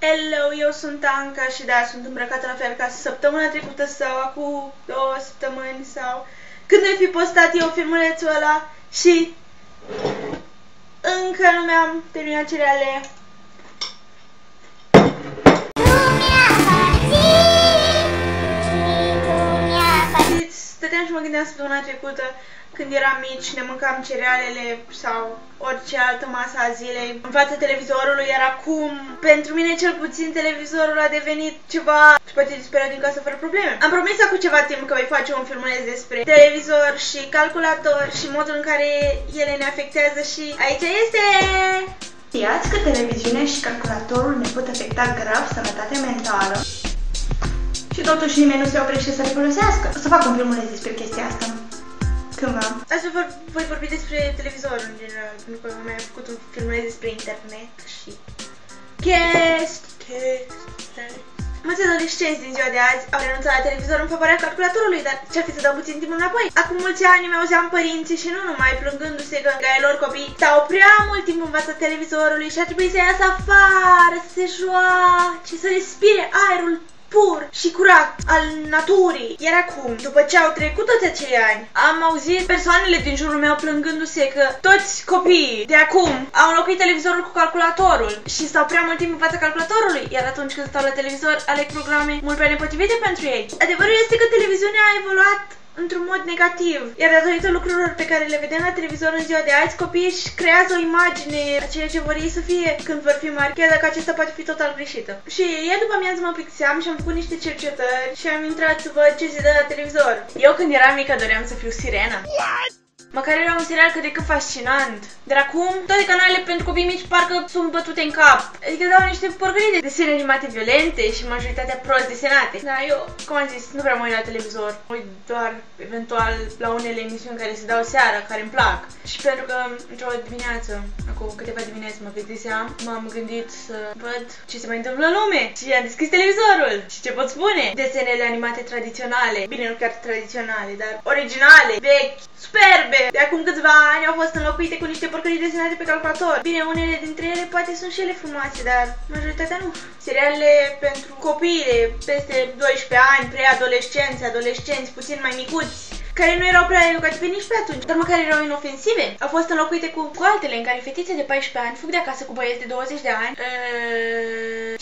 Hello, eu sunt Anca și da, sunt îmbrăcată la fel ca săptămâna trecută sau acum 2 săptămâni sau când ai fi postat eu filmulețul ăla și încă nu mi-am terminat cereale. Stăteam și mă gândeam săptămâna trecută, când eram mici, ne mâncam cerealele sau orice altă masă a zilei în fața televizorului, iar acum, pentru mine cel puțin, televizorul a devenit ceva și poate dispărea din casă fără probleme. Am promis acum ceva timp că voi face un filmuleț despre televizor și calculator și modul în care ele ne afectează și aici este! Știați că televiziunea și calculatorul ne pot afecta grav sănătatea mentală? Și totuși nimeni nu se oprește să le folosească. O să fac un filmuleț despre chestia asta cândva. Astăzi voi vorbi despre televizor în general, pentru că am mai făcut un filmuleț despre internet și chestii. Mulți adolescenți din ziua de azi au renunțat la televizor în favoarea calculatorului, dar ce-ar fi să dau puțin timp înapoi? Acum mulți ani mi-auzeam părinții și nu numai plângându-se că ai lor copii stau prea mult timp în fața televizorului și ar trebui să iasă afară, să se joace, să respire aerul pur și curat al naturii. Iar acum, după ce au trecut toți acei ani, am auzit persoanele din jurul meu plângându-se că toți copiii de acum au înlocuit televizorul cu calculatorul și stau prea mult timp în fața calculatorului, iar atunci când stau la televizor aleg programe mult prea nepotrivite pentru ei. Adevărul este că televiziunea a evoluat într-un mod negativ, iar datorită lucrurilor pe care le vedem la televizor în ziua de azi, copiii își creează o imagine a ceea ce vor ei să fie când vor fi mari, chiar dacă acesta poate fi total greșită. Și ieri după amiază mă plictiseam și am făcut niște cercetări și am intrat să văd ce se dă la televizor. Eu când eram mică doream să fiu Sirena. Măcar era un serial cât de cât fascinant. Dar acum, toate canalele pentru copii mici parcă sunt bătute în cap. Adică dau niște porcării de desene animate violente și majoritatea prost desenate. Dar eu, cum am zis, nu prea mă uit la televizor. Mă uit doar, eventual, la unele emisiuni care se dau seara, care îmi plac. Și pentru că, într-o dimineață, acum câteva dimineți mă plictiseam, m-am gândit să văd ce se mai întâmplă în lume. Și am deschis televizorul. Și ce pot spune? Desenele animate tradiționale. Bine, nu chiar tradiționale, dar originale, vechi, superbe. De acum câțiva ani au fost înlocuite cu niște porcării desenate pe calculator. Bine, unele dintre ele poate sunt și ele frumoase, dar majoritatea nu. Serialele pentru copii de peste 12 ani, preadolescenți, adolescenți, puțin mai micuți, care nu erau prea educative nici pe atunci, dar măcar erau inofensive, au fost înlocuite cu altele în care fetițe de 14 ani fug de acasă cu băieți de 20 de ani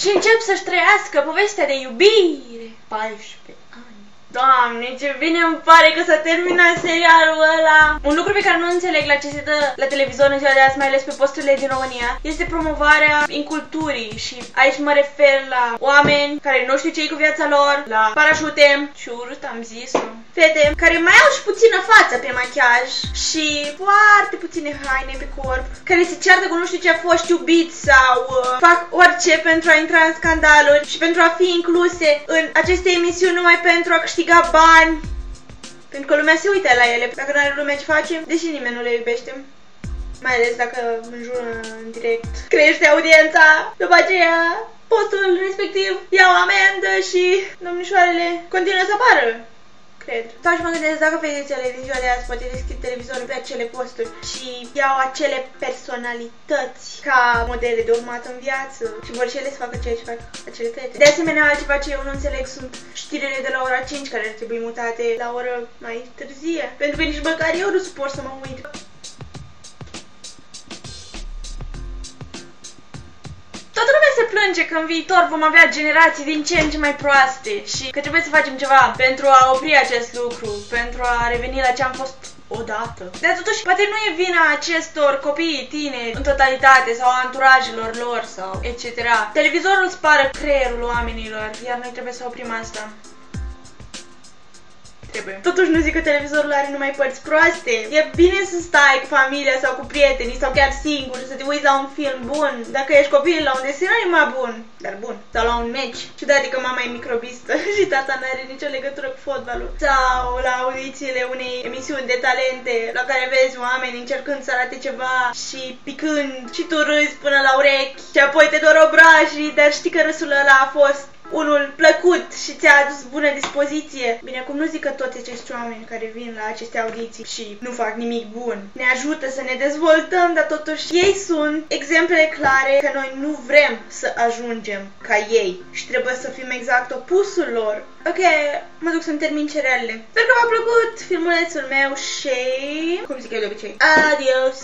și încep să-și trăiască povestea de iubire. 14 ani. Doamne, ce bine îmi pare că s-a terminat serialul ăla! Un lucru pe care nu înțeleg la ce se dă la televizor în ziua de azi, mai ales pe posturile din România, este promovarea inculturii și aici mă refer la oameni care nu știu ce-i cu viața lor, la parașute și urât am zis-o, fete care mai au și puțină față pe machiaj și foarte puține haine pe corp, care se ceartă cu nu știu ce a fost iubiți sau fac orice pentru a intra în scandaluri și pentru a fi incluse în aceste emisiuni numai pentru a câștiga bani, pentru că lumea se uită la ele. Dacă nu are lumea ce face, deși nimeni nu le iubește, mai ales dacă înjură în direct, crește audiența, după aceea postul respectiv ia o amendă și domnișoarele continuă să apară, cred. Sau și mă gândesc dacă fetițele din ziua de azi poate deschid televizorul pe acele posturi și iau acele personalități ca modele de urmat în viață și vor și ele să facă ceea ce fac acele fete. De asemenea, altceva ce eu nu înțeleg sunt știrile de la ora 5 care ar trebui mutate la oră mai târzie, pentru că nici măcar eu nu suport să mă uit. Toată lumea se plânge că în viitor vom avea generații din ce în ce mai proaste și că trebuie să facem ceva pentru a opri acest lucru, pentru a reveni la ce am fost odată. Dar totuși, poate nu e vina acestor copii tineri în totalitate sau a anturajelor lor sau etc. Televizorul spară creierul oamenilor, iar noi trebuie să oprim asta. Totuși nu zic că televizorul are numai părți proaste. E bine să stai cu familia sau cu prietenii sau chiar singur să te uiți la un film bun. Dacă ești copil, la un desen animat bun, dar bun. Sau la un meci. Ciudat că mama e microbistă și tata nu are nicio legătură cu fotbalul. Sau la audițiile unei emisiuni de talente la care vezi oameni încercând să arate ceva și picând și tu râzi până la urechi și apoi te dor obrajii, dar știi că râsul ăla a fost unul plăcut și ți-a adus bună dispoziție. Bine, cum nu zic că toți acești oameni care vin la aceste audiții și nu fac nimic bun ne ajută să ne dezvoltăm, dar totuși ei sunt exemplele clare că noi nu vrem să ajungem ca ei și trebuie să fim exact opusul lor. Ok, mă duc să-mi termin cerealele. Sper că v-a plăcut filmulețul meu și... cum zic eu de obicei? Adios!